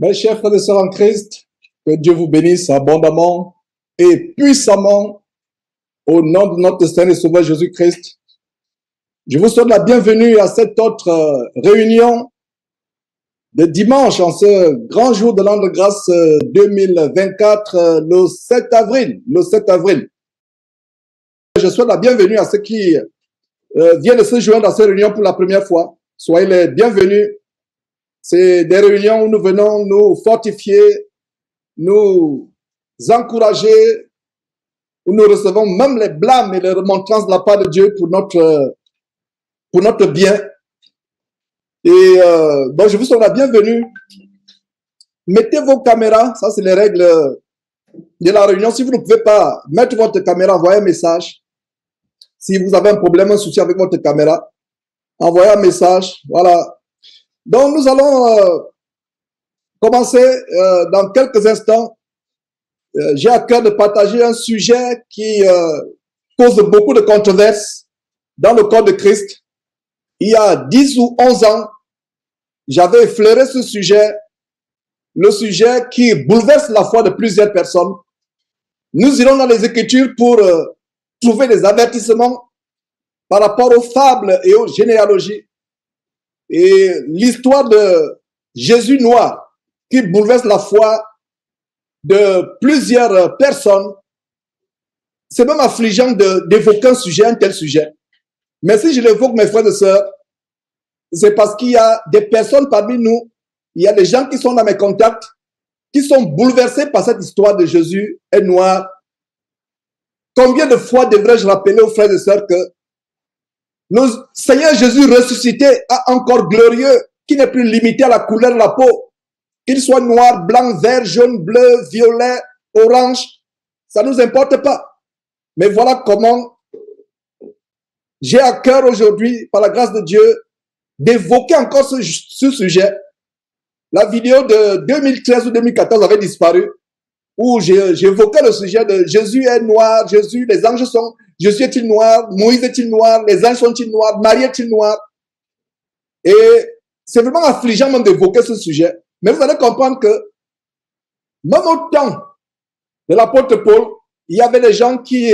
Mes chers frères et sœurs en Christ, que Dieu vous bénisse abondamment et puissamment au nom de notre Seigneur et Sauveur Jésus-Christ. Je vous souhaite la bienvenue à cette autre réunion de dimanche en ce grand jour de l'an de grâce 2024, le 7 avril. Je souhaite la bienvenue à ceux qui viennent de se joindre à cette réunion pour la première fois. Soyez les bienvenus. C'est des réunions où nous venons nous fortifier, nous encourager, où nous recevons même les blâmes et les remontrances de la part de Dieu pour notre bien. Et donc je vous souhaite la bienvenue. Mettez vos caméras, ça c'est les règles de la réunion. Si vous ne pouvez pas mettre votre caméra, envoyez un message. Si vous avez un problème, un souci avec votre caméra, envoyez un message. Voilà. Donc nous allons commencer dans quelques instants. J'ai à cœur de partager un sujet qui cause beaucoup de controverses dans le corps de Christ. Il y a 10 ou 11 ans, j'avais effleuré ce sujet, le sujet qui bouleverse la foi de plusieurs personnes. Nous irons dans les Écritures pour trouver des avertissements par rapport aux fables et aux généalogies. Et l'histoire de Jésus noir qui bouleverse la foi de plusieurs personnes, c'est même affligeant d'évoquer un tel sujet. Mais si je l'évoque, mes frères et sœurs, c'est parce qu'il y a des personnes parmi nous, il y a des gens qui sont dans mes contacts, qui sont bouleversés par cette histoire de Jésus est noir. Combien de fois devrais-je rappeler aux frères et sœurs que le Seigneur Jésus ressuscité a encore glorieux, qui n'est plus limité à la couleur de la peau, qu'il soit noir, blanc, vert, jaune, bleu, violet, orange, ça ne nous importe pas. Mais voilà comment j'ai à cœur aujourd'hui, par la grâce de Dieu, d'évoquer encore ce sujet. La vidéo de 2013 ou 2014 avait disparu, où j'évoquais le sujet de Jésus est noir, Jésus, les anges sont, Jésus est-il noir, Moïse est-il noir, les anges sont-ils noirs, Marie est-il noir. Et c'est vraiment affligeant même d'évoquer ce sujet. Mais vous allez comprendre que même au temps de l'apôtre Paul, il y avait des gens qui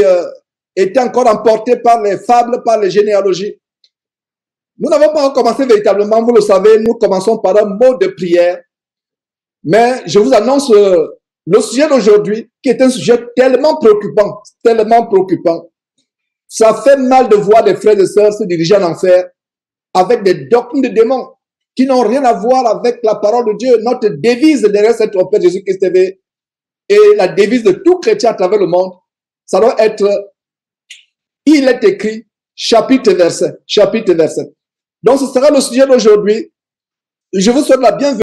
étaient encore emportés par les fables, par les généalogies. Nous n'avons pas commencé véritablement, vous le savez, nous commençons par un mot de prière. Mais je vous annonce le sujet d'aujourd'hui, qui est un sujet tellement préoccupant, tellement préoccupant. Ça fait mal de voir des frères et sœurs se diriger en enfer avec des doctrines de démons qui n'ont rien à voir avec la parole de Dieu. Notre devise derrière cette trompette Jésus-Christ TV et la devise de tout chrétien à travers le monde, ça doit être « Il est écrit » chapitre verset. Donc ce sera le sujet d'aujourd'hui. Je vous souhaite la bienvenue.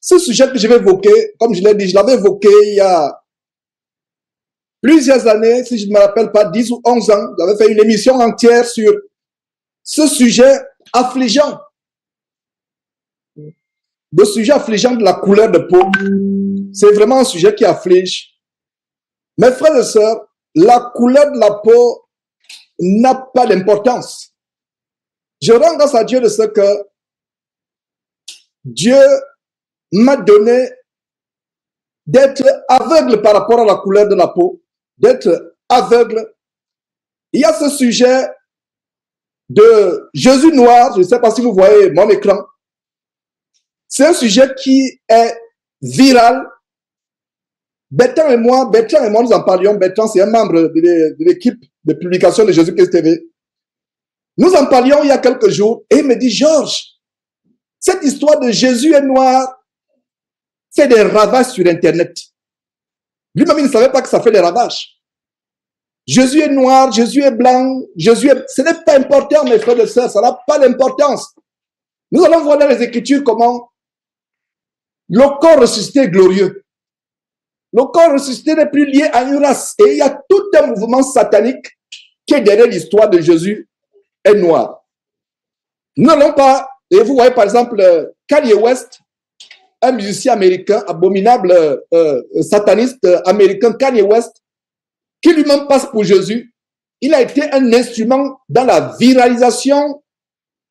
Ce sujet que je vais évoquer, comme je l'ai dit, je l'avais évoqué il y a plusieurs années, si je ne me rappelle pas, 10 ou 11 ans. J'avais fait une émission entière sur ce sujet affligeant. Le sujet affligeant de la couleur de peau. C'est vraiment un sujet qui afflige. Mes frères et sœurs, la couleur de la peau n'a pas d'importance. Je rends grâce à Dieu de ce que Dieu m'a donné d'être aveugle par rapport à la couleur de la peau, d'être aveugle. Il y a ce sujet de Jésus noir, je ne sais pas si vous voyez mon écran. C'est un sujet qui est viral. Bertrand et moi, nous en parlions. Bertrand, c'est un membre de l'équipe de publication de Jésus-Christ TV. Nous en parlions il y a quelques jours et il me dit, Georges, cette histoire de Jésus est noir fait des ravages sur Internet. Lui-même, il ne savait pas que ça fait des ravages. Jésus est noir, Jésus est blanc, ce n'est pas important, mes frères et sœurs, ça n'a pas d'importance. Nous allons voir dans les Écritures comment le corps ressuscité est glorieux. Le corps ressuscité n'est plus lié à une race. Et il y a tout un mouvement satanique qui est derrière l'histoire de Jésus est noir. Nous n'allons pas, et vous voyez par exemple Kanye West, un musicien américain, abominable sataniste américain, Kanye West, qui lui-même passe pour Jésus. Il a été un instrument dans la viralisation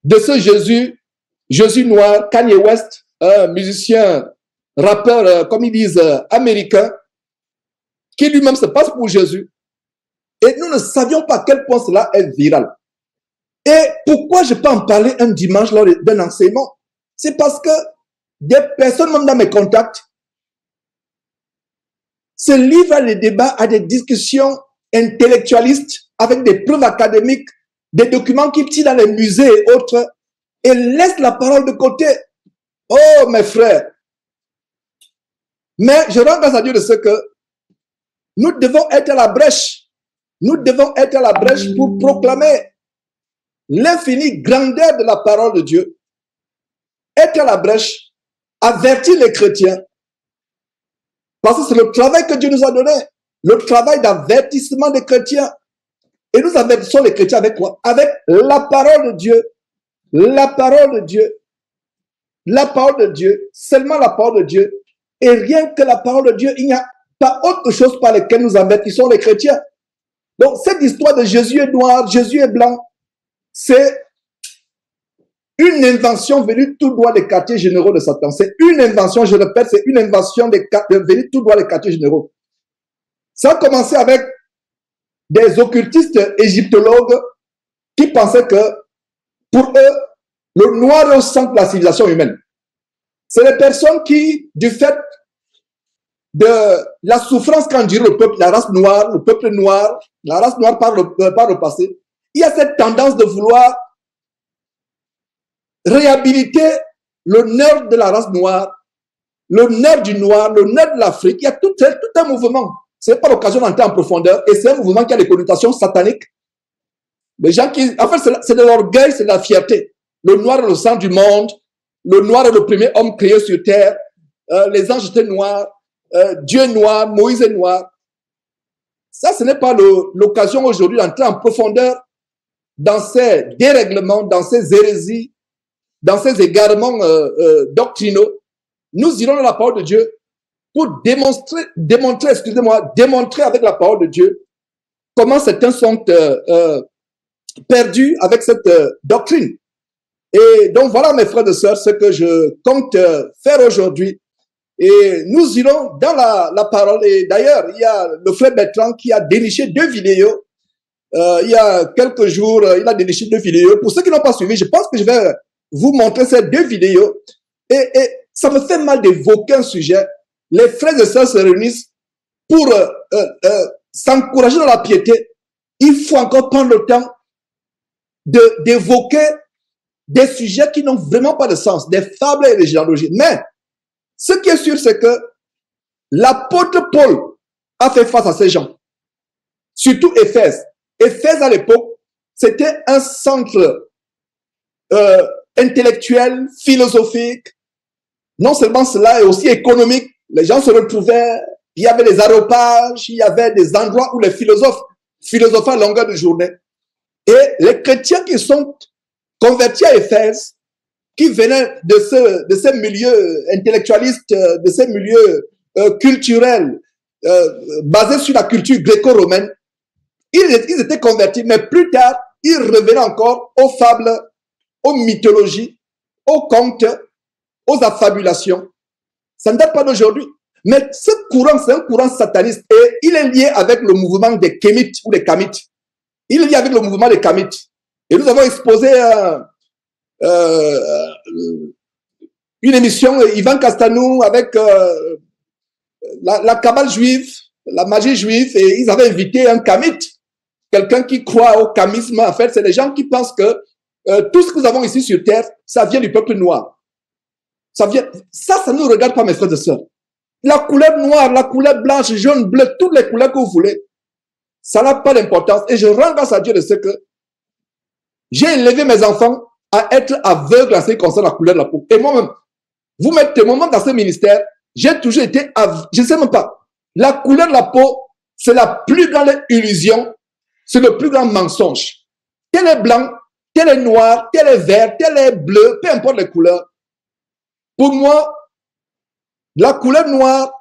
de ce Jésus Jésus noir, Kanye West, un musicien, rappeur, comme ils disent, américain, qui lui-même se passe pour Jésus. Et nous ne savions pas à quel point cela est viral. Et pourquoi je peux en parler un dimanche lors d'un enseignement? C'est parce que des personnes, même dans mes contacts, se livrent à des débats, à des discussions intellectualistes avec des preuves académiques, des documents qu'ils tirent dans les musées et autres, et laissent la parole de côté. Oh, mes frères! Mais je rends grâce à Dieu de ce que nous devons être à la brèche. Nous devons être à la brèche pour proclamer l'infinie grandeur de la parole de Dieu. Être à la brèche, avertir les chrétiens. Parce que c'est le travail que Dieu nous a donné. Le travail d'avertissement des chrétiens. Et nous avertissons les chrétiens avec quoi? Avec la parole de Dieu. La parole de Dieu. La parole de Dieu. Seulement la parole de Dieu. Et rien que la parole de Dieu, il n'y a pas autre chose par laquelle nous avertissons les chrétiens. Donc, cette histoire de Jésus est noir, Jésus est blanc, c'est une invention venue tout droit des quartiers généraux de Satan. C'est une invention, je répète, c'est une invention venue tout droit des quartiers généraux. Ça a commencé avec des occultistes égyptologues qui pensaient que, pour eux, le noir est au centre de la civilisation humaine. C'est les personnes qui, du fait de la souffrance qu'endure le peuple, la race noire, le peuple noir, la race noire par le passé, il y a cette tendance de vouloir réhabiliter l'honneur de la race noire, l'honneur du noir, l'honneur de l'Afrique. Il y a tout un mouvement. Ce n'est pas l'occasion d'entrer en profondeur. Et c'est un mouvement qui a des connotations sataniques. Les gens qui, en fait, c'est de l'orgueil, c'est de la fierté. Le noir est le sang du monde. Le noir est le premier homme créé sur terre. Les anges étaient noirs. Dieu est noir. Moïse est noir. Ça, ce n'est pas l'occasion aujourd'hui d'entrer en profondeur dans ces dérèglements, dans ces hérésies, dans ces égarements doctrinaux. Nous irons dans la parole de Dieu pour démontrer avec la parole de Dieu comment certains sont perdus avec cette doctrine. Et donc voilà, mes frères et sœurs, ce que je compte faire aujourd'hui. Et nous irons dans la parole. Et d'ailleurs, il y a le frère Bertrand qui a déniché 2 vidéos. Il y a quelques jours, il a déniché 2 vidéos. Pour ceux qui n'ont pas suivi, je pense que je vais vous montrer ces 2 vidéos. Et ça me fait mal d'évoquer un sujet. Les frères et sœurs se réunissent pour s'encourager dans la piété. Il faut encore prendre le temps d'évoquer des sujets qui n'ont vraiment pas de sens, des fables et des généalogies. Mais ce qui est sûr, c'est que l'apôtre Paul a fait face à ces gens. Surtout Éphèse. Éphèse, à l'époque, c'était un centre intellectuel, philosophique. Non seulement cela, et aussi économique. Les gens se retrouvaient, il y avait des aéropages, il y avait des endroits où les philosophes philosophaient à longueur de journée. Et les chrétiens qui sont convertis à Éphèse, qui venaient de ces milieux intellectualistes, de ces milieux culturels, basés sur la culture gréco-romaine, ils étaient convertis, mais plus tard, ils revenaient encore aux fables, aux mythologies, aux contes, aux affabulations. Ça ne date pas d'aujourd'hui. Mais ce courant, c'est un courant sataniste et il est lié avec le mouvement des Kémites ou des Kamites. Il est lié avec le mouvement des Kamites. Et nous avons exposé une émission, Yvan Castanou, avec la cabale juive, la magie juive, et ils avaient invité un Kamite, quelqu'un qui croit au kamisme. En fait, c'est les gens qui pensent que tout ce que nous avons ici sur terre, ça vient du peuple noir. Ça ne nous regarde pas, mes frères et sœurs. La couleur noire, la couleur blanche, jaune, bleu, toutes les couleurs que vous voulez, ça n'a pas d'importance. Et je rends grâce à Dieu de ce que j'ai élevé mes enfants à être aveugles en ce qui concerne la couleur de la peau. Et moi-même, vous mettez mon moment dans ce ministère, j'ai toujours été aveugle. Je ne sais même pas. La couleur de la peau, c'est la plus grande illusion, c'est le plus grand mensonge. Tel est blanc, tel est noir, tel est vert, tel est bleu, peu importe les couleurs. Pour moi, la couleur noire,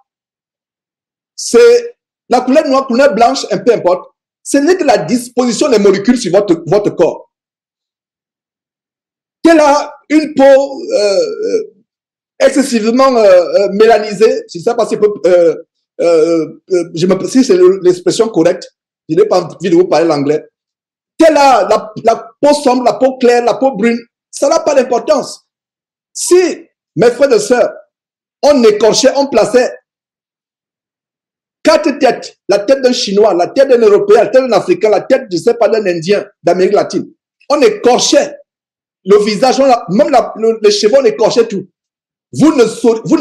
c'est la couleur noire, couleur blanche, peu importe. Ce n'est que la disposition des molécules sur votre corps. qu'elle a une peau excessivement mélanisée, je ne sais pas si, si c'est l'expression correcte, je n'ai pas envie de vous parler l'anglais, qu'elle a la peau sombre, la peau claire, la peau brune, ça n'a pas d'importance. Si, mes frères et sœurs, on écorchait, on plaçait 4 têtes, la tête d'un Chinois, la tête d'un Européen, la tête d'un Africain, la tête, je ne sais pas, d'un Indien d'Amérique latine, on écorchait le visage, même les cheveux, on écorchait tout. Vous ne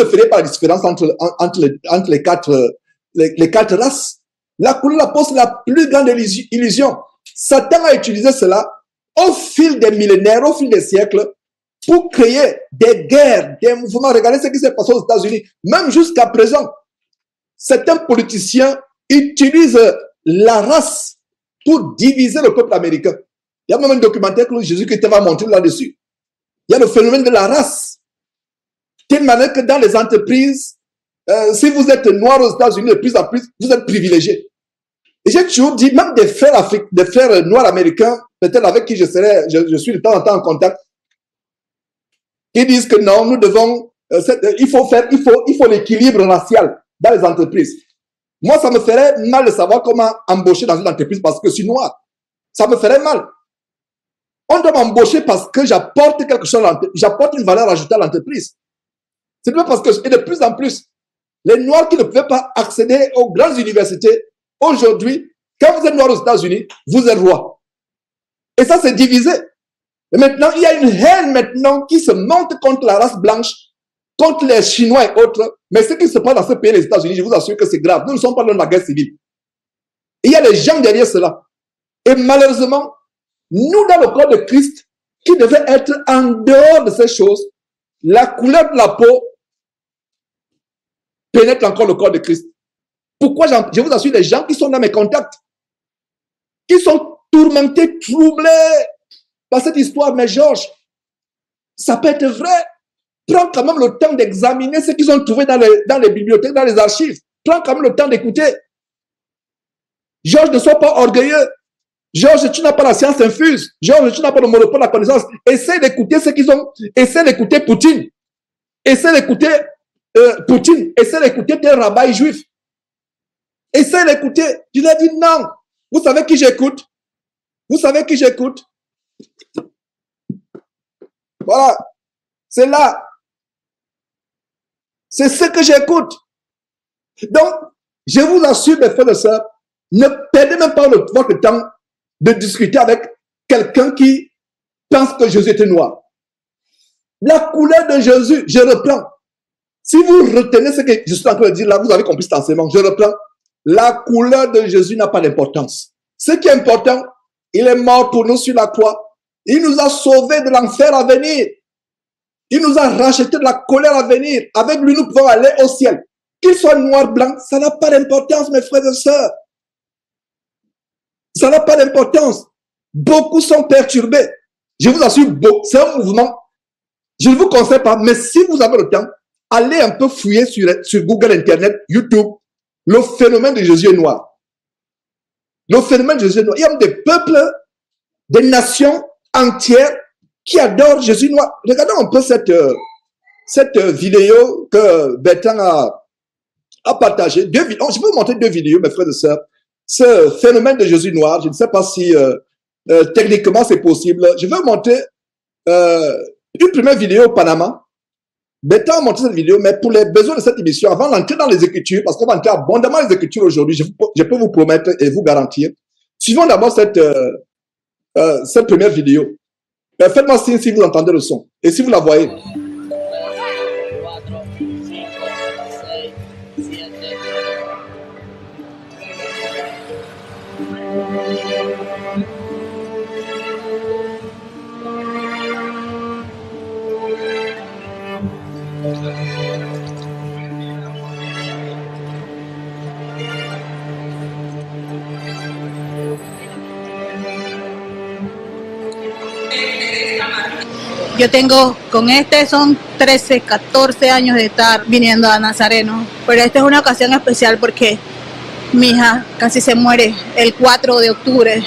ferez pas la différence entre les quatre races. La couleur de la peau, c'est la plus grande illusion. Satan a utilisé cela au fil des millénaires, au fil des siècles, pour créer des guerres, des mouvements. Regardez ce qui s'est passé aux États-Unis. Même jusqu'à présent, certains politiciens utilisent la race pour diviser le peuple américain. Il y a même un documentaire que Jésus-Christ va montrer là-dessus. Il y a le phénomène de la race. De telle manière que dans les entreprises, si vous êtes noir aux États-Unis, de plus en plus, vous êtes privilégié. Et j'ai toujours dit, même des frères noirs américains, peut-être avec qui je suis de temps en temps en contact, qui disent que non, nous devons, il faut l'équilibre racial dans les entreprises. Moi, ça me ferait mal de savoir comment embaucher dans une entreprise parce que je suis noir. Ça me ferait mal. On doit m'embaucher parce que j'apporte quelque chose, j'apporte une valeur ajoutée à l'entreprise. C'est pas parce que, et de plus en plus, les Noirs qui ne pouvaient pas accéder aux grandes universités, aujourd'hui, quand vous êtes noir aux États-Unis, vous êtes roi. Et ça, c'est divisé. Et maintenant, il y a une haine maintenant qui se monte contre la race blanche, contre les Chinois et autres. Mais ce qui se passe dans ce pays, les États-Unis, je vous assure que c'est grave. Nous ne sommes pas dans la guerre civile. Et il y a des gens derrière cela. Et malheureusement, nous, dans le corps de Christ, qui devait être en dehors de ces choses, la couleur de la peau pénètre encore le corps de Christ. Pourquoi je vous assure, les gens qui sont dans mes contacts, qui sont tourmentés, troublés par cette histoire, mais Georges, ça peut être vrai. Prends quand même le temps d'examiner ce qu'ils ont trouvé dans les bibliothèques, dans les archives. Prends quand même le temps d'écouter. Georges, ne sois pas orgueilleux. Georges, tu n'as pas la science infuse. Georges, tu n'as pas le monopole de la connaissance. Essaie d'écouter ce qu'ils ont. Essaie d'écouter Poutine. Essaie d'écouter Poutine. Essaie d'écouter tes rabbins juifs. Essaie d'écouter. Tu lui as dit non. Vous savez qui j'écoute? Vous savez qui j'écoute? Voilà. C'est là. C'est ce que j'écoute. Donc, je vous assure, mes frères et sœurs, ne perdez même pas votre temps de discuter avec quelqu'un qui pense que Jésus était noir. La couleur de Jésus, je reprends. Si vous retenez ce que je suis en train de dire là, vous avez compris cet enseignement. Je reprends. La couleur de Jésus n'a pas d'importance. Ce qui est important, il est mort pour nous sur la croix. Il nous a sauvés de l'enfer à venir. Il nous a racheté de la colère à venir. Avec lui, nous pouvons aller au ciel. Qu'il soit noir, blanc, ça n'a pas d'importance, mes frères et sœurs. Ça n'a pas d'importance. Beaucoup sont perturbés. Je vous assure, c'est un mouvement. Je ne vous conseille pas, mais si vous avez le temps, allez un peu fouiller sur Google, Internet, YouTube. Le phénomène de Jésus est noir. Le phénomène de Jésus est noir. Il y a des peuples, des nations entières qui adorent Jésus noir. Regardons un peu cette vidéo que Bertrand a partagée. Je vais vous montrer 2 vidéos, mes frères et sœurs. Ce phénomène de Jésus noir, je ne sais pas si techniquement c'est possible. Je vais vous montrer une première vidéo au Panama. Bertrand a montré cette vidéo, mais pour les besoins de cette émission, avant d'entrer dans les Écritures, parce qu'on va entrer abondamment dans les Écritures aujourd'hui, je peux vous promettre et vous garantir. Suivons d'abord cette première vidéo. Faites-moi signe si vous entendez le son et si vous la voyez. Yo tengo, con este son 13, 14 años de estar viniendo a Nazareno, pero esta es una ocasión especial porque mi hija casi se muere el 4 de octubre.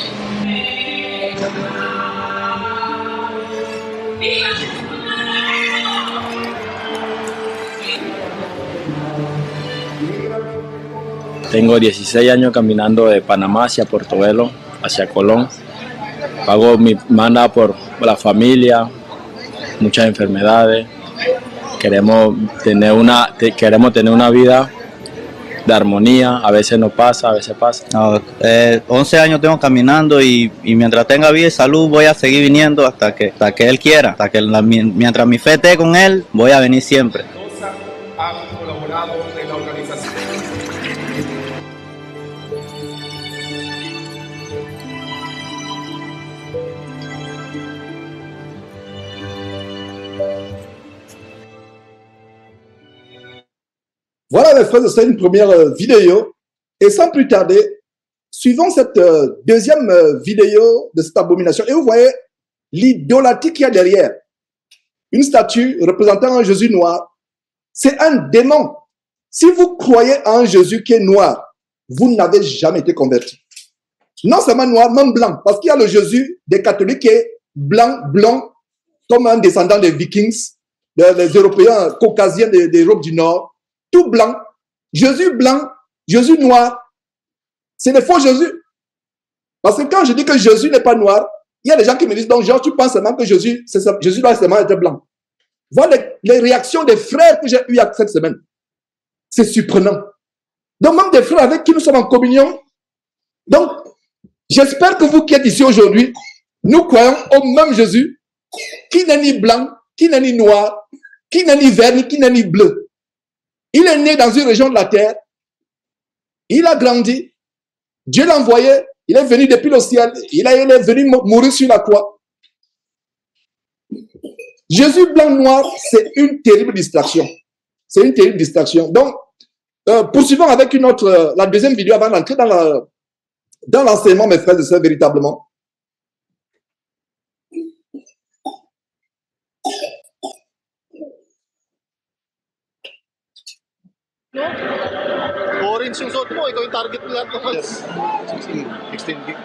Tengo 16 años caminando de Panamá hacia Portobelo, hacia Colón. Pago mi manda por la familia, muchas enfermedades. Queremos tener una vida de armonía, a veces no pasa, a veces pasa. No, 11 años tengo caminando y mientras tenga vida y salud voy a seguir viniendo hasta que Él quiera, mientras mi fe esté con Él, voy a venir siempre. Han colaborado en la organización. Voilà mes frères et sœurs, une première vidéo. Et sans plus tarder, suivons cette deuxième vidéo de cette abomination. Et vous voyez l'idolâtrie qu'il y a derrière. Une statue représentant un Jésus noir. C'est un démon. Si vous croyez à un Jésus qui est noir, vous n'avez jamais été converti. Non seulement noir, même blanc. Parce qu'il y a le Jésus des catholiques qui est blanc, blond, comme un descendant des Vikings, des Européens caucasiens d'Europe du Nord. Tout blanc. Jésus blanc, Jésus noir. C'est le faux Jésus. Parce que quand je dis que Jésus n'est pas noir, il y a des gens qui me disent, donc genre, tu penses seulement que Jésus doit seulement être blanc. Voilà les réactions des frères que j'ai eues cette semaine. C'est surprenant. Donc même des frères avec qui nous sommes en communion. Donc, j'espère que vous qui êtes ici aujourd'hui, nous croyons au même Jésus, qui n'est ni blanc, qui n'est ni noir, qui n'est ni vert, qui n'est ni bleu. Il est né dans une région de la terre. Il a grandi. Dieu l'a envoyé. Il est venu depuis le ciel. Il est venu mourir sur la croix. Jésus blanc-noir, c'est une terrible distraction. C'est une terrible distraction. Donc, poursuivons avec la deuxième vidéo avant d'entrer dans l'enseignement, mes frères et sœurs, véritablement. Orange yung suot mo, ikaw yung target mo lahat ng fans. 16 gig.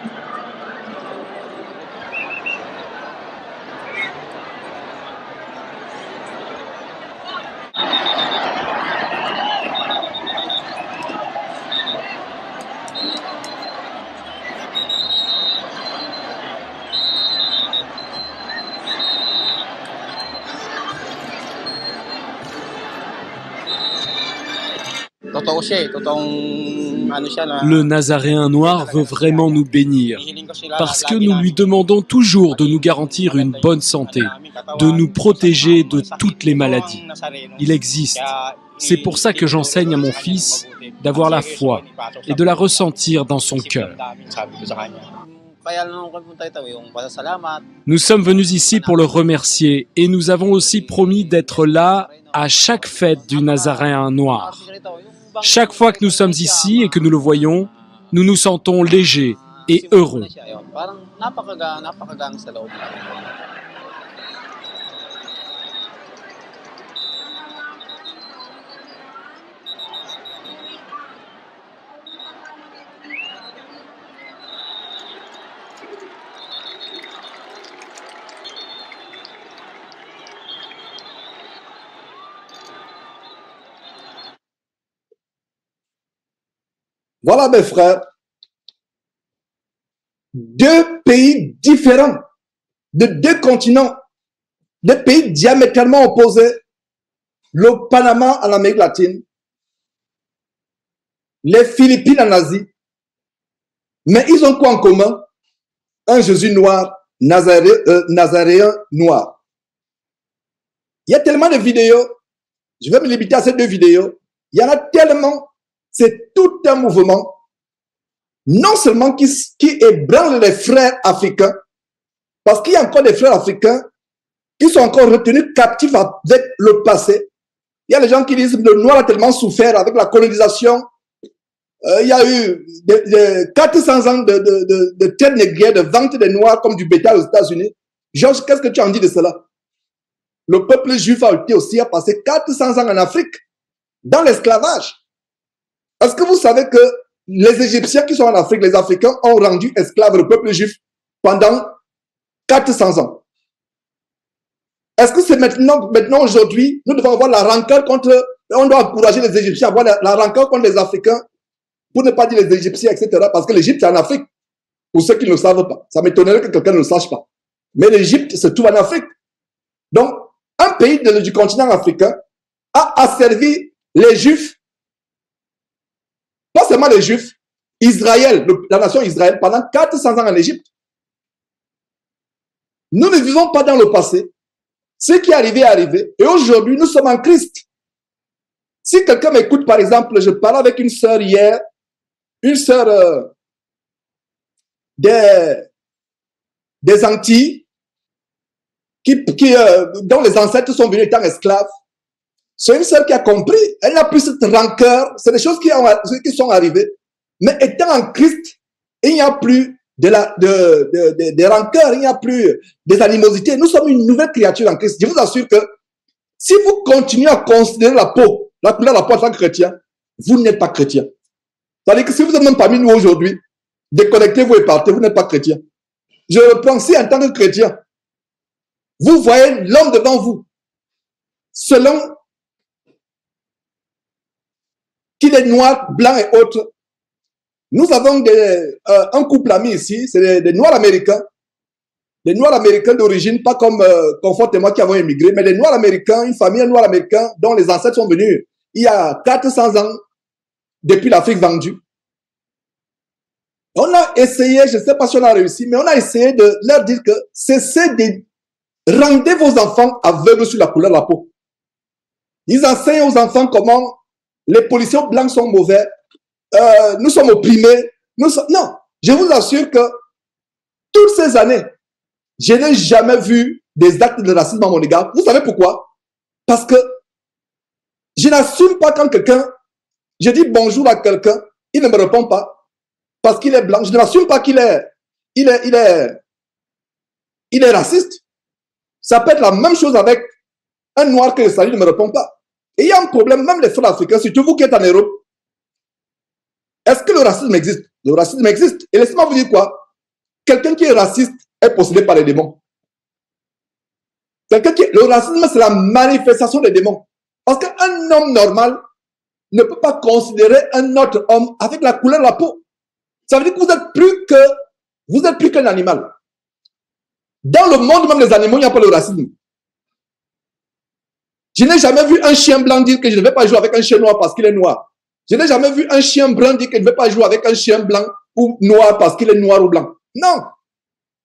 Le Nazaréen noir veut vraiment nous bénir parce que nous lui demandons toujours de nous garantir une bonne santé, de nous protéger de toutes les maladies. Il existe. C'est pour ça que j'enseigne à mon fils d'avoir la foi et de la ressentir dans son cœur. Nous sommes venus ici pour le remercier et nous avons aussi promis d'être là à chaque fête du Nazaréen noir. Chaque fois que nous sommes ici et que nous le voyons, nous nous sentons légers et heureux. Voilà mes frères, deux pays différents, de deux continents, deux pays diamétralement opposés, le Panama en Amérique latine, les Philippines en Asie, mais ils ont quoi en commun? Un Jésus noir, nazaréen noir. Il y a tellement de vidéos, je vais me limiter à ces deux vidéos, il y en a tellement. C'est tout un mouvement, non seulement qui ébranle les frères africains, parce qu'il y a encore des frères africains qui sont encore retenus captifs avec le passé. Il y a des gens qui disent que le noir a tellement souffert avec la colonisation. Il y a eu 400 ans de traite négrière, de vente des noirs comme du bétail aux États-Unis. Georges, qu'est-ce que tu en dis de cela? Le peuple juif a passé 400 ans en Afrique, dans l'esclavage. Est-ce que vous savez que les Égyptiens qui sont en Afrique, les Africains, ont rendu esclave le peuple juif pendant 400 ans? Est-ce que c'est maintenant aujourd'hui, nous devons avoir la rancœur on doit encourager les Égyptiens à avoir la rancœur contre les Africains pour ne pas dire les Égyptiens, etc. Parce que l'Égypte est en Afrique, pour ceux qui ne le savent pas. Ça m'étonnerait que quelqu'un ne le sache pas. Mais l'Égypte se trouve en Afrique. Donc, un pays du continent africain a asservi les Juifs, pas seulement les Juifs, Israël, la nation Israël, pendant 400 ans en Égypte. Nous ne vivons pas dans le passé. Ce qui est arrivé est arrivé. Et aujourd'hui, nous sommes en Christ. Si quelqu'un m'écoute, par exemple, je parlais avec une sœur hier, une sœur des Antilles, dont les ancêtres sont venus étant esclaves. C'est une sœur qui a compris. Elle n'a plus cette rancœur. C'est des choses qui sont arrivées. Mais étant en Christ, il n'y a plus des rancœurs, il n'y a plus des animosités. Nous sommes une nouvelle créature en Christ. Je vous assure que si vous continuez à considérer la peau, la couleur de la peau en tant que chrétien, vous n'êtes pas chrétien. C'est-à-dire que si vous êtes même parmi nous aujourd'hui, déconnectez-vous et partez, vous n'êtes pas chrétien. Je reprends, si en tant que chrétien, vous voyez l'homme devant vous, selon qu'il est noir, blanc et autres. Nous avons un couple ami ici, c'est des Noirs américains. Des Noirs américains d'origine, pas comme Confort et moi qui avons émigré, mais des Noirs américains, une famille Noirs américains dont les ancêtres sont venus il y a 400 ans depuis l'Afrique vendue. On a essayé, je ne sais pas si on a réussi, mais on a essayé de leur dire que cessez de rendre vos enfants aveugles sur la couleur de la peau. Ils enseignent aux enfants comment les policiers blancs sont mauvais, nous sommes opprimés. Non, je vous assure que toutes ces années, je n'ai jamais vu des actes de racisme à mon égard. Vous savez pourquoi? Parce que je n'assume pas quand quelqu'un, je dis bonjour à quelqu'un, il ne me répond pas parce qu'il est blanc. Je n'assume pas qu'il est raciste. Ça peut être la même chose avec un noir que je salue, il ne me répond pas. Et il y a un problème, même les frères africains, surtout vous qui êtes en Europe. Est-ce que le racisme existe? Le racisme existe. Et laissez-moi vous dire quoi? Quelqu'un qui est raciste est possédé par les démons. Le racisme, c'est la manifestation des démons. Parce qu'un homme normal ne peut pas considérer un autre homme avec la couleur de la peau. Ça veut dire que vous êtes plus qu'un animal. Dans le monde même des animaux, il n'y a pas de racisme. Je n'ai jamais vu un chien blanc dire que je ne vais pas jouer avec un chien noir parce qu'il est noir. Je n'ai jamais vu un chien brun dire qu'il ne veut pas jouer avec un chien blanc ou noir parce qu'il est noir ou blanc. Non.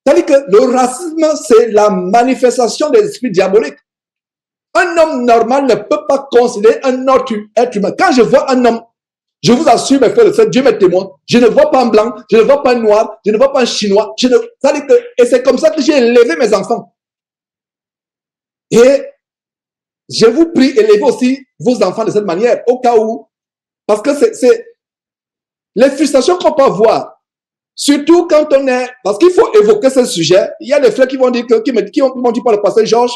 C'est-à-dire que le racisme, c'est la manifestation des esprits diaboliques. Un homme normal ne peut pas considérer un autre être humain. Quand je vois un homme, je vous assure, mes frères et sœurs, Dieu m'est témoin, je ne vois pas un blanc, je ne vois pas un noir, je ne vois pas un chinois. Et c'est comme ça que j'ai élevé mes enfants. Et je vous prie, élevez aussi vos enfants de cette manière, au cas où. Parce que c'est les frustrations qu'on peut avoir. Surtout quand on est... Parce qu'il faut évoquer ce sujet. Il y a des frères qui vont dire, qui m'ont dit par le passé, Georges,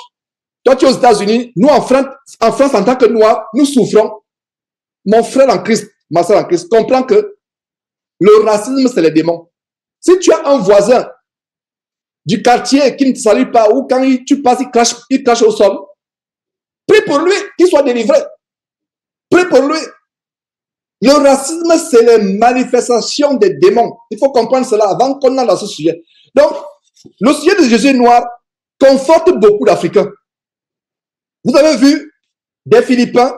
toi tu es aux États-Unis, nous en France, en tant que Noirs, nous souffrons. Mon frère en Christ, ma soeur en Christ, comprend que le racisme, c'est les démons. Si tu as un voisin du quartier qui ne te salue pas, ou quand tu passes, il crache au sol, prie pour lui, qu'il soit délivré. Prie pour lui. Le racisme, c'est les manifestations des démons. Il faut comprendre cela avant qu'on aille dans ce sujet. Donc, le sujet de Jésus noir conforte beaucoup d'Africains. Vous avez vu des Philippins,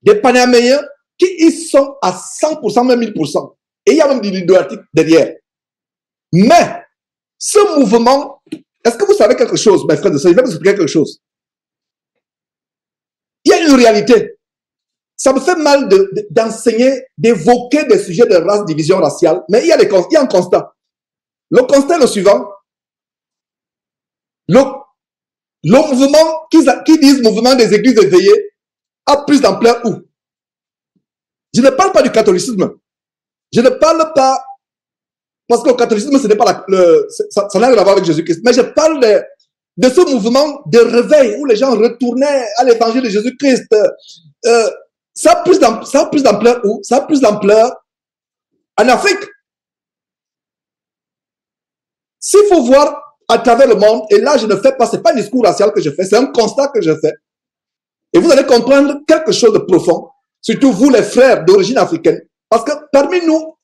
des Panaméens, qui y sont à 100%, même 1000%. Et il y a même du idolâtrie derrière. Mais, ce mouvement, est-ce que vous savez quelque chose, mes frères de sœurs? Je vais vous expliquer quelque chose. Il y a une réalité. Ça me fait mal d'enseigner, d'évoquer des sujets de race, division raciale, mais il y a un constat. Le constat est le suivant. Le mouvement, qui disent mouvement des églises éveillées, a plus d'ampleur où? Je ne parle pas du catholicisme. Je ne parle pas, parce que le catholicisme, ce n'est pas ça n'a rien à voir avec Jésus-Christ, mais je parle de ce mouvement de réveil où les gens retournaient à l'évangile de Jésus-Christ. Ça a plus d'ampleur où? Ça a plus d'ampleur en Afrique. S'il faut voir à travers le monde, et là je ne fais pas, c'est pas un discours racial que je fais, c'est un constat que je fais. Et vous allez comprendre quelque chose de profond, surtout vous les frères d'origine africaine. Parce que parmi nous,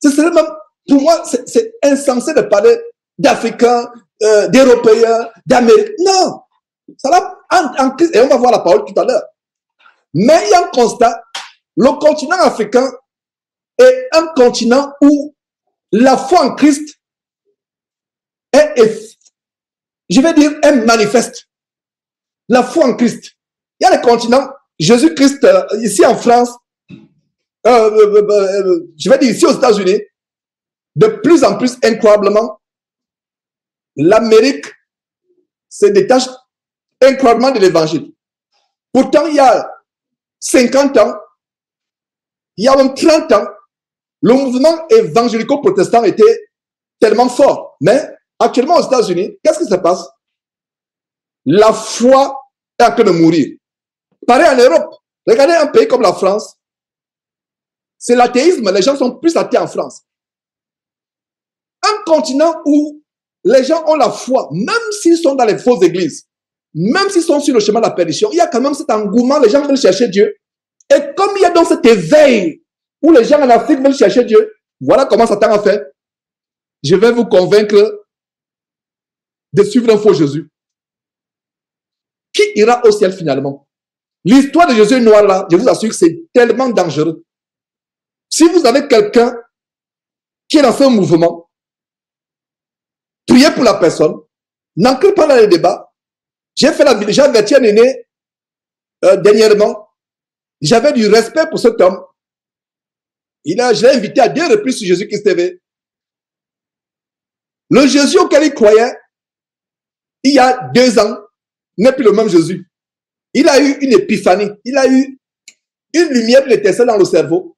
ce serait même, pour moi, c'est insensé de parler d'Africains, d'Européens, d'Américains. Non, ça va en crise, et on va voir la parole tout à l'heure. Mais il y a un constat, le continent africain est un continent où la foi en Christ je vais dire, est manifeste. La foi en Christ. Il y a les continents, Jésus-Christ, ici en France, je vais dire ici aux États-Unis, de plus en plus, incroyablement, l'Amérique se détache incroyablement de l'évangile. Pourtant, il y a 50 ans, il y a même 30 ans, le mouvement évangélico-protestant était tellement fort. Mais actuellement aux États-Unis, qu'est-ce qui se passe? La foi est en train de mourir. Pareil en Europe. Regardez un pays comme la France. C'est l'athéisme. Les gens sont plus athées en France. Un continent où les gens ont la foi, même s'ils sont dans les fausses églises, même s'ils sont sur le chemin de la perdition, il y a quand même cet engouement, les gens veulent chercher Dieu. Et comme il y a donc cet éveil où les gens en Afrique veulent chercher Dieu, voilà comment Satan a fait. Je vais vous convaincre de suivre un faux Jésus. Qui ira au ciel finalement? L'histoire de Jésus noir là, je vous assure que c'est tellement dangereux. Si vous avez quelqu'un qui est dans ce mouvement, priez pour la personne, n'entrez pas dans les débats. J'ai fait la vidéo, j'ai averti un aîné dernièrement. J'avais du respect pour cet homme. Je l'ai invité à 2 reprises sur Jésus-Christ TV. Le Jésus auquel il croyait, il y a 2 ans, n'est plus le même Jésus. Il a eu une épiphanie. Il a eu une lumière qui l'étincelle dans le cerveau.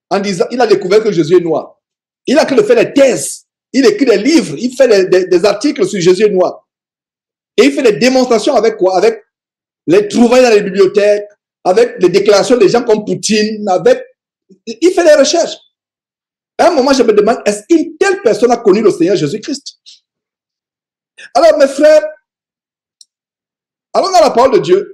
En disant, il a découvert que Jésus est noir. Il a fait des thèses. Il écrit des livres. Il fait des articles sur Jésus est noir. Et il fait des démonstrations avec quoi? Avec les trouvailles dans les bibliothèques, avec les déclarations des gens comme Poutine, il fait des recherches. À un moment, je me demande, est-ce qu'une telle personne a connu le Seigneur Jésus-Christ? Alors, mes frères, allons dans la parole de Dieu.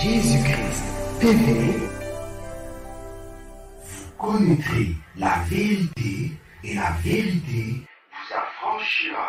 Jésus-Christ TV, vous connaîtrez la vérité et la vérité vous affranchira.